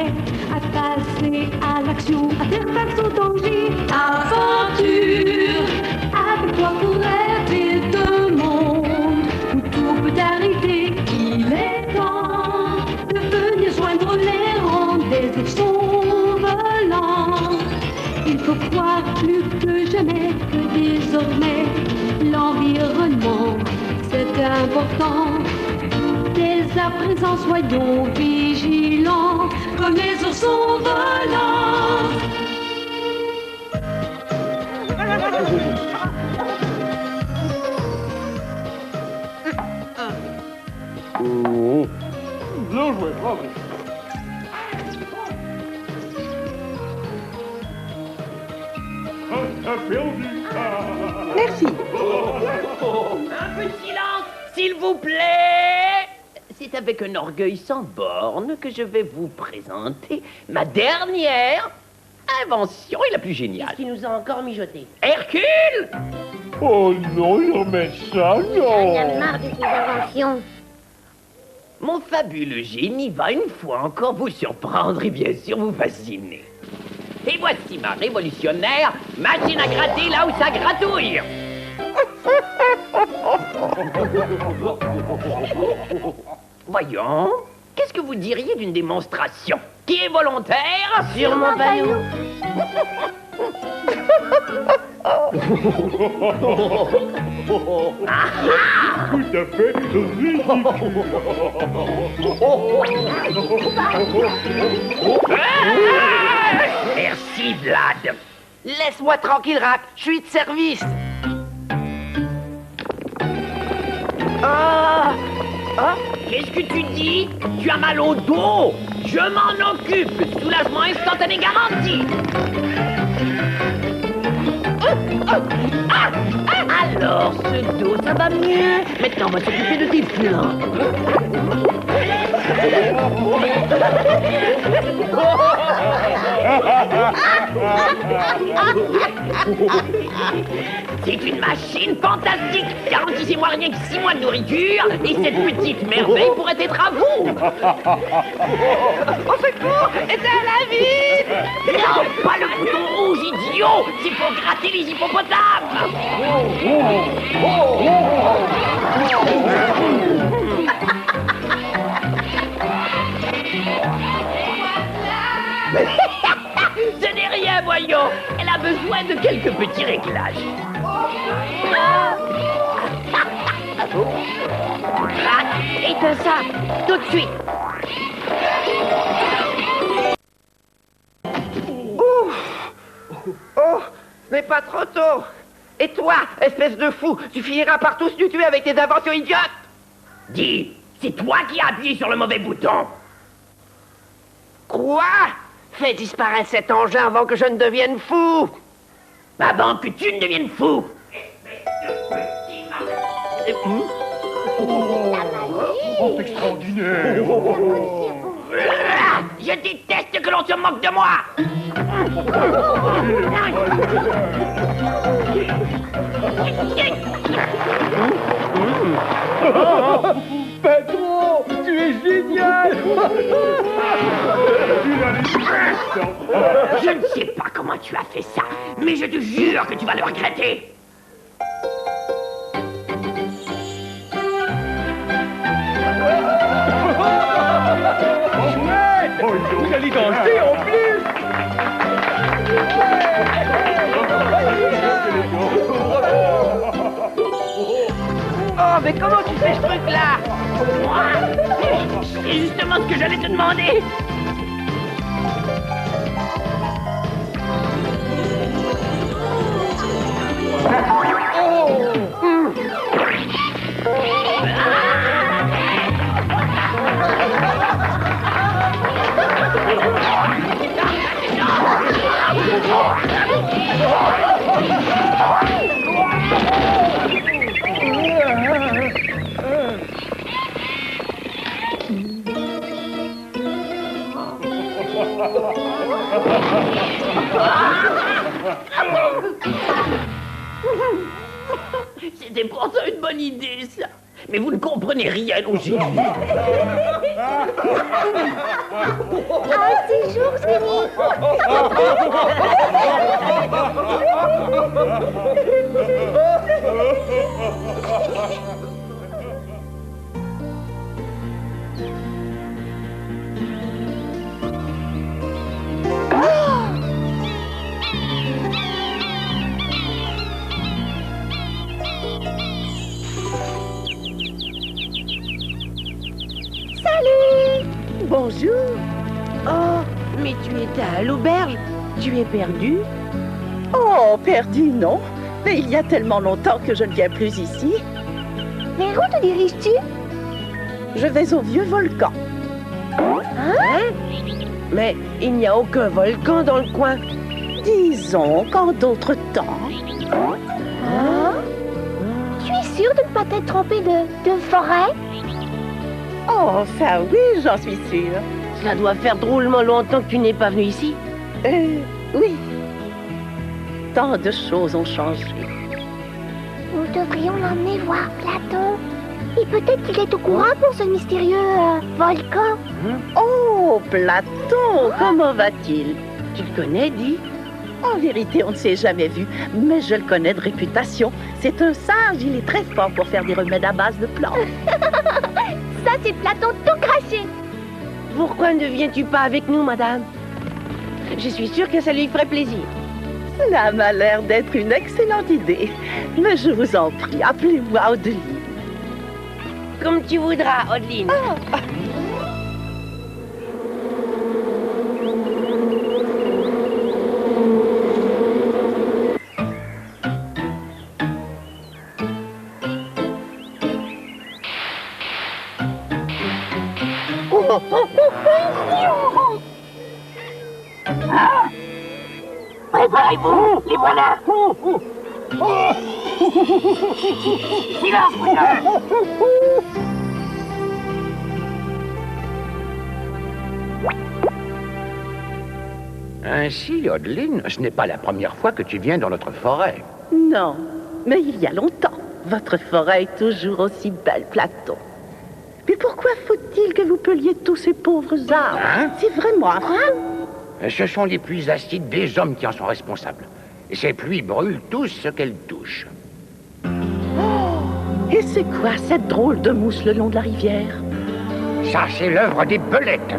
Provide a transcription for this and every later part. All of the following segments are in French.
prêt à passer à l'action, à faire face au danger. Aventure, avec toi pour rêver de monde où tout peut arriver. Il est temps de venir joindre les rangs des oursons volants. Il faut croire plus que jamais que désormais l'environnement c'est important. Dès à présent soyons vigilants comme les oursons volants. Bien joué, bravo. Perdu. Merci. Un peu de silence, s'il vous plaît. C'est avec un orgueil sans borne que je vais vous présenter ma dernière invention et la plus géniale. Qu'est-ce qui nous a encore mijoté? Hercule! Oh non, non mais ça, Il y a non. marre de ces inventions. Mon fabuleux génie va une fois encore vous surprendre et bien sûr vous fasciner. Et voici ma révolutionnaire machine à gratter là où ça gratouille. Voyons, qu'est-ce que vous diriez d'une démonstration? Qui est volontaire? Sûrement pas nous. Tout à fait ridicule. Merci, Vlad. Laisse-moi tranquille, Rack. Je suis de service. Ah! Ah! Qu'est-ce que tu dis? Tu as mal au dos? Je m'en occupe. Soulagement instantané garanti. Alors, ce dos, ça va mieux. Maintenant, on va s'occuper de tes flancs. C'est une machine fantastique. Garantissez-moi rien que 6 mois de nourriture et cette petite merveille pourrait être à vous. Au secours! Aidez à la vie! Non, pas le bouton rouge, idiot. C'est pour gratter les hippopotames. Ce n'est rien, voyons. Elle a besoin de quelques petits réglages. Éteins ça, tout de suite. Oh, mais pas trop tôt. Et toi, espèce de fou, tu finiras par tous nous tuer avec tes inventions idiotes. Dis, c'est toi qui as appuyé sur le mauvais bouton. Quoi? Fais disparaître cet engin avant que je ne devienne fou. Avant que tu ne deviennes fou. Oh, c'est extraordinaire. Je déteste que l'on se moque de moi. Pedro, tu es génial. Je ne sais pas comment tu as fait ça, mais je te jure que tu vas le regretter. Oh, vous allez danser en plus. Oh, mais comment tu fais ce truc-là? Moi, c'est justement ce que j'allais te demander. C'était pourtant une bonne idée, ça. Mais vous ne comprenez rien au génie. Ah, c'est jour, Svenny. Bonjour. Oh, mais tu étais à l'auberge. Tu es perdu? Oh, perdu, non. Mais il y a tellement longtemps que je ne viens plus ici. Vers où te diriges-tu? Je vais au vieux volcan. Hein? Mais il n'y a aucun volcan dans le coin. Disons qu'en d'autres temps. Hein? Tu es sûr de ne pas t'être trompé de forêt? Oh, enfin oui, j'en suis sûre. Cela doit faire drôlement longtemps que tu n'es pas venu ici. Oui. Tant de choses ont changé. Nous devrions l'emmener voir Platon. Et peut-être qu'il est au courant pour ce mystérieux volcan. Oh, Platon, comment va-t-il? Tu le connais, dis? En vérité, on ne s'est jamais vu, mais je le connais de réputation. C'est un sage, il est très fort pour faire des remèdes à base de plantes. Ça, c'est Platon tout craché. Pourquoi ne viens-tu pas avec nous, madame? Je suis sûre que ça lui ferait plaisir. Cela m'a l'air d'être une excellente idée. Mais je vous en prie, appelez-moi Odeline. Comme tu voudras, Odeline. Préparez-vous, les voilà. Silence, Ainsi, Odeline, ce n'est pas la première fois que tu viens dans notre forêt. Non, mais il y a longtemps. Votre forêt est toujours aussi belle, Platon. Mais pourquoi faut-il que vous peliez tous ces pauvres arbres? Hein? C'est vraiment affreux. Ce sont les pluies acides des hommes qui en sont responsables. Et ces pluies brûlent tout ce qu'elles touchent. Et c'est quoi cette drôle de mousse le long de la rivière? Ça, c'est l'œuvre des belettes.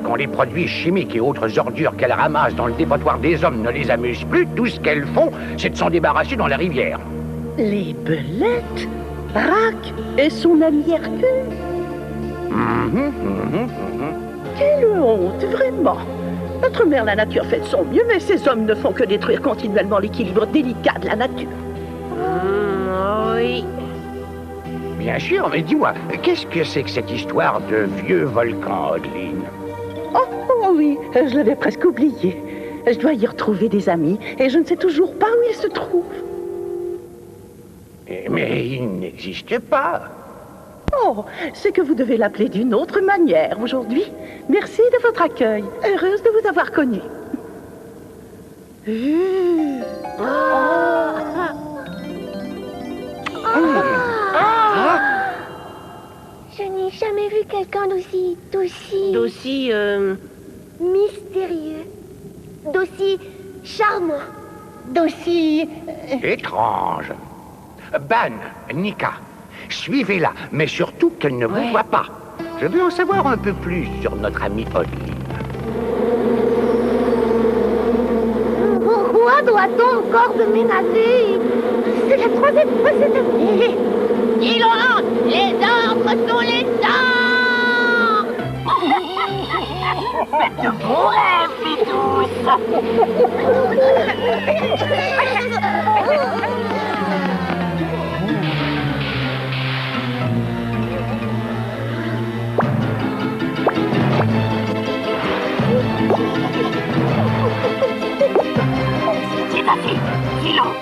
Quand les produits chimiques et autres ordures qu'elles ramassent dans le dépotoir des hommes ne les amusent plus, tout ce qu'elles font, c'est de s'en débarrasser dans la rivière. Les belettes? Rac et son ami Hercule? Quelle honte, vraiment! Notre mère, la nature, fait de son mieux, mais ces hommes ne font que détruire continuellement l'équilibre délicat de la nature. Oui. Bien sûr, mais dis-moi, qu'est-ce que c'est que cette histoire de vieux volcan, Odeline? Oh oui, je l'avais presque oublié. Je dois y retrouver des amis, et je ne sais toujours pas où ils se trouvent. Mais il n'existe pas. Oh, c'est que vous devez l'appeler d'une autre manière aujourd'hui. Merci de votre accueil. Heureuse de vous avoir connu. Je n'ai jamais vu quelqu'un d'aussi D'aussi, mystérieux, d'aussi charmant, d'aussi... Étrange. Ban, Nika, suivez-la, mais surtout qu'elle ne vous voit pas. Je veux en savoir un peu plus sur notre amie Odeline. Pourquoi doit-on encore se ménager? C'est la troisième fois cette année. Silence! Les arbres sont les arbres! Faites de beaux rêves, les C'est assez! Silence!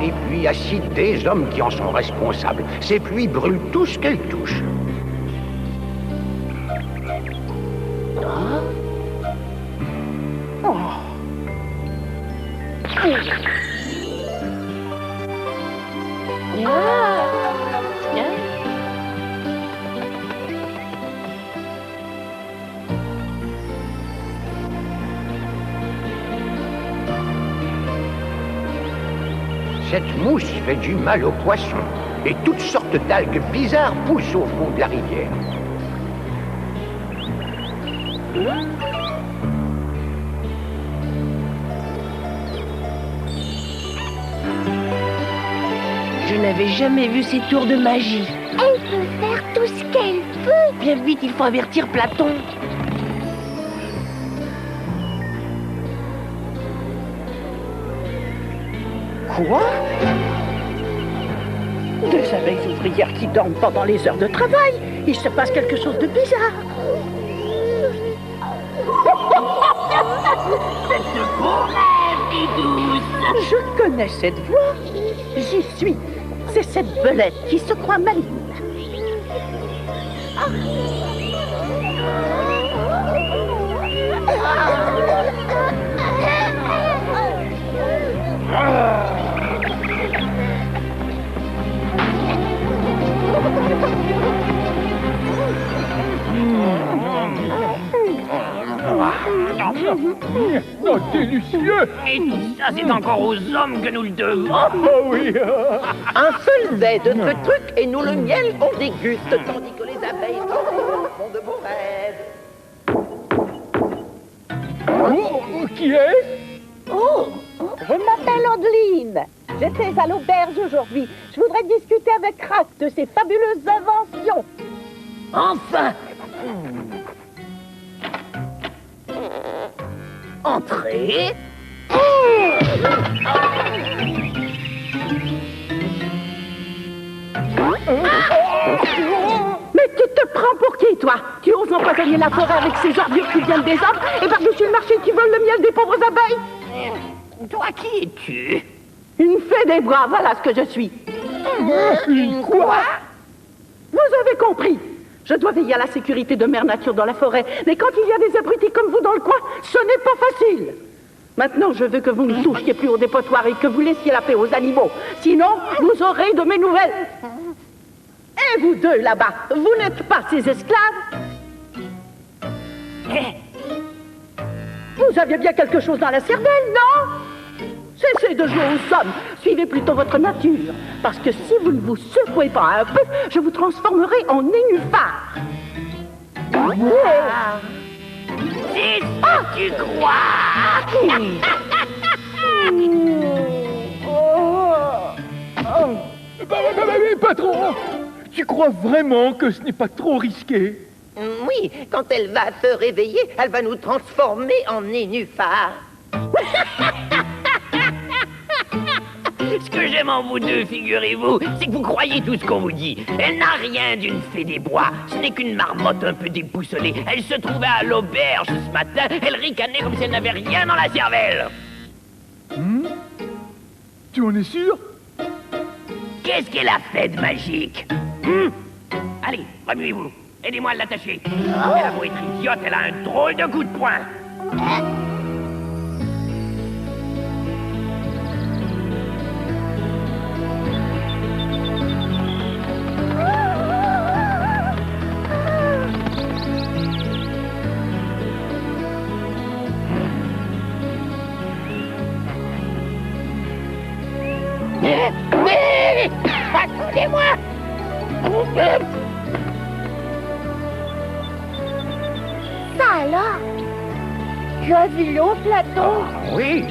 les pluies acides des hommes qui en sont responsables. Ces pluies brûlent tout ce qu'elles touchent. Cette mousse fait du mal aux poissons et toutes sortes d'algues bizarres poussent au fond de la rivière. Je n'avais jamais vu ces tours de magie. Elle peut faire tout ce qu'elle veut. Bien vite, il faut avertir Platon. Quoi? Des abeilles ouvrières qui dorment pendant les heures de travail. Il se passe quelque chose de bizarre. C'est de beau rêve, Bidouce. Je connais cette voix. J'y suis. C'est cette belette qui se croit maligne. Oh, délicieux! Et tout ça, c'est encore aux hommes que nous le devons. Oh oui! Un seul lait de ce truc et nous le miel, on déguste, tandis que les abeilles font de beaux rêves. Oh, qui est? Oh, je m'appelle Andeline. J'étais à l'auberge aujourd'hui. Je voudrais discuter avec Rack de ses fabuleuses inventions. Enfin. Entrez. Mais tu te prends pour qui, toi? Tu oses empoisonner la forêt avec ces ordures qui viennent des arbres et par-dessus le marché qui volent le miel des pauvres abeilles? Toi, qui es-tu? Une fée des bois, voilà ce que je suis. Une quoi? Vous avez compris. Je dois veiller à la sécurité de Mère Nature dans la forêt. Mais quand il y a des abrutis comme vous dans le coin, ce n'est pas facile. Maintenant, je veux que vous ne touchiez plus au dépotoir et que vous laissiez la paix aux animaux. Sinon, vous aurez de mes nouvelles. Et vous deux, là-bas, vous n'êtes pas ces esclaves? Vous aviez bien quelque chose dans la cervelle, non? Cessez de jouer aux hommes. Suivez plutôt votre nature. Parce que si vous ne vous secouez pas un peu, je vous transformerai en nénuphar. C'est ça que tu crois? Mais, patron! Tu crois vraiment que ce n'est pas trop risqué? Oui, quand elle va se réveiller, elle va nous transformer en nénuphar. Ce que j'aime en vous deux, figurez-vous, c'est que vous croyez tout ce qu'on vous dit. Elle n'a rien d'une fée des bois. Ce n'est qu'une marmotte un peu déboussolée. Elle se trouvait à l'auberge ce matin. Elle ricanait comme si elle n'avait rien dans la cervelle. Tu en es sûr? Qu'est-ce qu'elle a fait de magique? Allez, remuez-vous. Aidez-moi à l'attacher. Elle a beau être idiote, elle a un drôle de coup de poing. Mais attendez-moi. Ça alors? Tu as vu l'eau, Platon? Oui,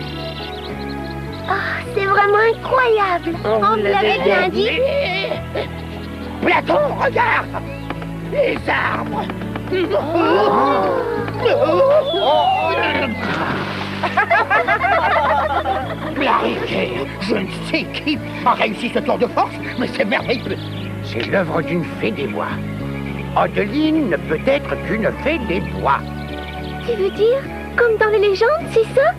Ah, c'est vraiment incroyable. On me l'avait bien dit. Platon, regarde! Les arbres! La rivière, je ne sais qui a réussi ce tour de force, mais c'est merveilleux. C'est l'œuvre d'une fée des bois. Adeline ne peut être qu'une fée des bois. Tu veux dire, comme dans les légendes, c'est ça?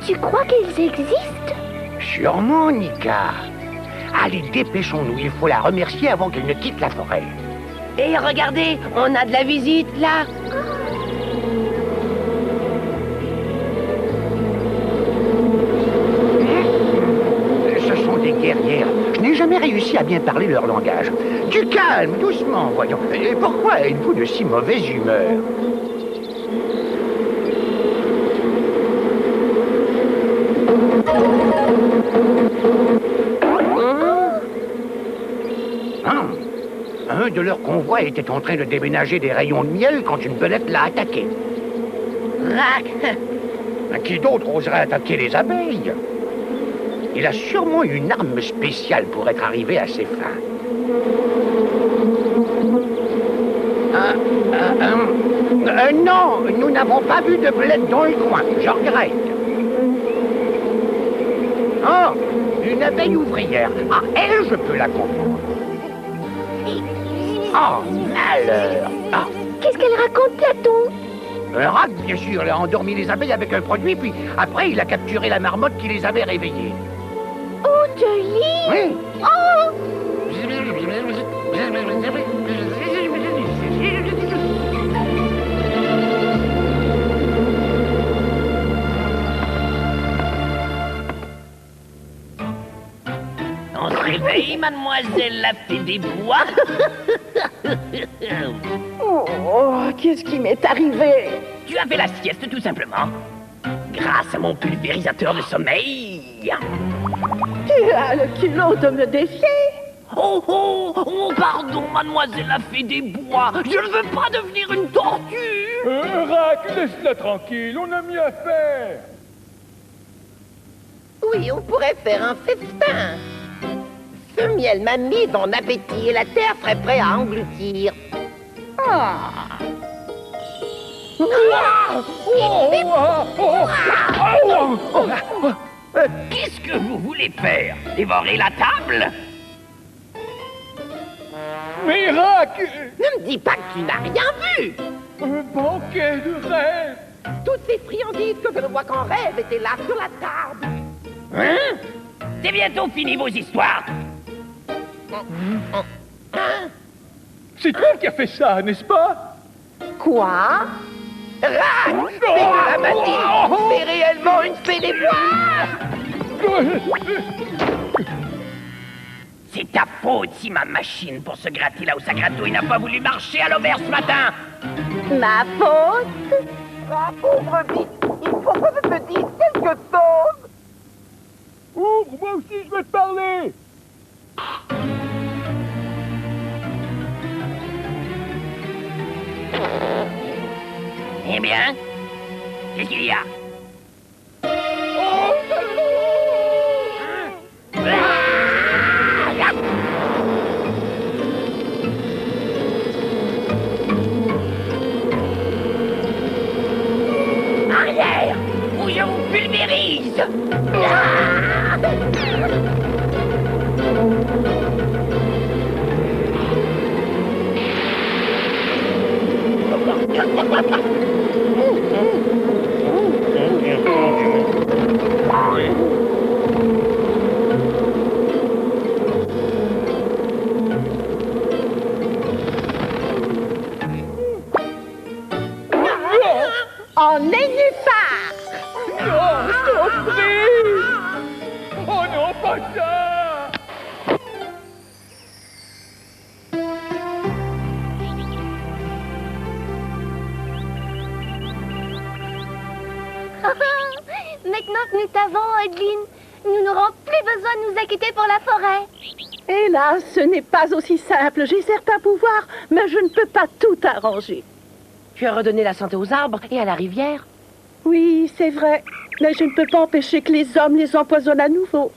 Tu crois qu'elles existent? Sûrement, Nika. Allez, dépêchons-nous, il faut la remercier avant qu'elle ne quitte la forêt. Et regardez, on a de la visite, là. Ce sont des guerrières. Je n'ai jamais réussi à bien parler leur langage. Du calme, doucement, voyons. Et pourquoi êtes-vous de si mauvaise humeur? Un de leurs convois était en train de déménager des rayons de miel quand une belette l'a attaqué. Rac. Qui d'autre oserait attaquer les abeilles? Il a sûrement une arme spéciale pour être arrivé à ses fins. Non, nous n'avons pas vu de belette dans le coin, je regrette. Oh, une abeille ouvrière. Ah, elle, je peux la comprendre. Oh, malheur. Ah. Qu'est-ce qu'elle raconte, Platon? Un rat, bien sûr, il a endormi les abeilles avec un produit, puis après, il a capturé la marmotte qui les avait réveillées. Oh, Jolene! Oui. Oh! On se réveille, mademoiselle la fée des bois. Oh, qu'est-ce qui m'est arrivé? Tu as fait la sieste, tout simplement. Grâce à mon pulvérisateur de sommeil. Tu as le culot de me défier? Oh, pardon, mademoiselle la fée des bois. Je ne veux pas devenir une tortue. Rac, laisse-la tranquille, on a mieux à faire. Oui, on pourrait faire un festin. Ce miel m'a mis en appétit et la terre serait prête à engloutir. Qu'est-ce que vous voulez faire? Dévorer la table? Mais Rac, Ne me dis pas que tu n'as rien vu. un banquet de rêve. Toutes ces friandises que je ne vois qu'en rêve étaient là sur la table. Hein? C'est bientôt fini vos histoires. C'est toi qui as fait ça, n'est-ce pas? Quoi? Rac, c'est de la magie. C'est réellement une fée des bois. C'est ta faute si ma machine pour se gratter là où ça gratouille n'a pas voulu marcher à l'auberge ce matin. Ma faute? Ah, pauvre bite, il faut que je te dise quelque chose. Ouvre, moi aussi je veux te parler. Eh bien, qu'est-ce qu'il y a? Arrière, ou je vous pulvérise. En nénuphar! Non, je t'en prie. Oh non, pas ça. Maintenant que nous t'avons, Adeline, nous n'aurons plus besoin de nous inquiéter pour la forêt. Hélas, ce n'est pas aussi simple. J'ai certains pouvoirs, mais je ne peux pas tout arranger. Tu as redonné la santé aux arbres et à la rivière. Oui, c'est vrai. Mais je ne peux pas empêcher que les hommes les empoisonnent à nouveau.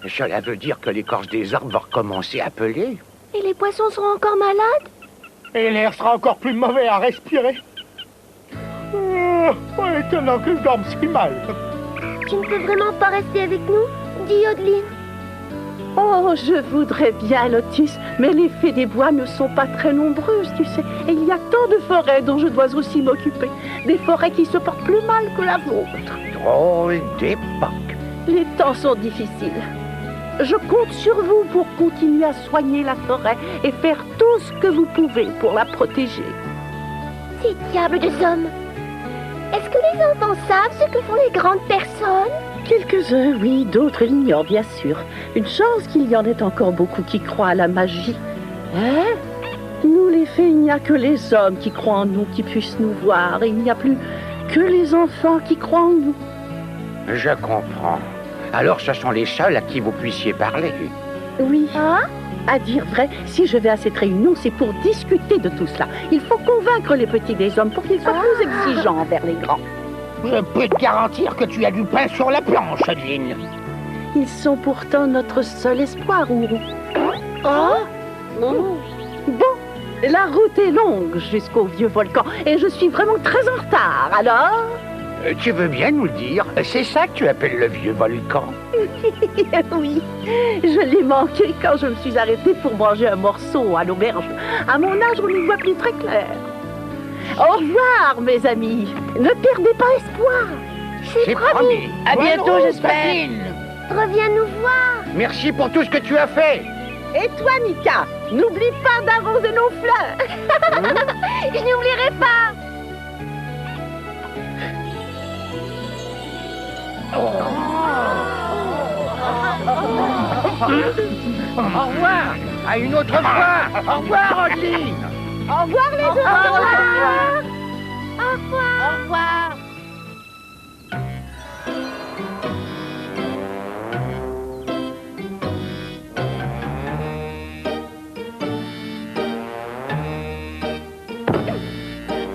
Cela veut dire que l'écorce des arbres va recommencer à peler. Et les poissons seront encore malades? Et l'air sera encore plus mauvais à respirer. Étonnant que je dorme si mal. Tu ne peux vraiment pas rester avec nous? Dis, Adeline. Oh, je voudrais bien, Lotus, mais les fées des bois ne sont pas très nombreuses, tu sais. Et il y a tant de forêts dont je dois aussi m'occuper. Des forêts qui se portent plus mal que la vôtre. Drôle d'époque. Les temps sont difficiles. Je compte sur vous pour continuer à soigner la forêt et faire tout ce que vous pouvez pour la protéger. Ces diables de hommes. Est-ce que les enfants savent ce que font les grandes personnes? Quelques-uns, oui, d'autres l'ignorent, bien sûr. Une chance qu'il y en ait encore beaucoup qui croient à la magie. Hein? Nous, les fées, il n'y a que les hommes qui croient en nous, qui puissent nous voir. Et il n'y a plus que les enfants qui croient en nous. Je comprends. Alors ce sont les seuls à qui vous puissiez parler. Oui. À dire vrai, si je vais à cette réunion, c'est pour discuter de tout cela. Il faut convaincre les petits des hommes pour qu'ils soient plus exigeants envers les grands. Je peux te garantir que tu as du pain sur la planche, Adeline. Ils sont pourtant notre seul espoir, Ourou. Bon, la route est longue jusqu'au vieux volcan et je suis vraiment très en retard, alors... Tu veux bien nous le dire? C'est ça que tu appelles le vieux volcan? Oui, je l'ai manqué quand je me suis arrêtée pour manger un morceau à l'auberge. À mon âge, on n'y voit plus très clair. Au revoir, mes amis. Ne perdez pas espoir. C'est promis. À bientôt, j'espère. Reviens nous voir. Merci pour tout ce que tu as fait. Et toi, Nika, n'oublie pas d'arroser nos fleurs. Je n'oublierai pas. Au revoir. À une autre fois. Au revoir, Adeline. Au revoir, les autres. Au revoir. Au revoir. Au revoir.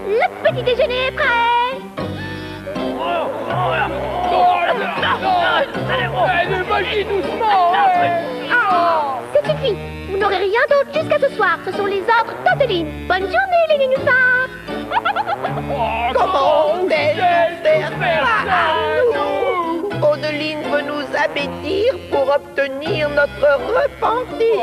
Le petit déjeuner est prêt. Allez, vas-y doucement. C'est suffit. Vous n'aurez rien d'autre jusqu'à ce soir. Ce sont les ordres d'Adeline. Bonne journée, les nénuphars. Comment oser faire ça à nous? Odeline veut nous abétir pour obtenir notre repentir.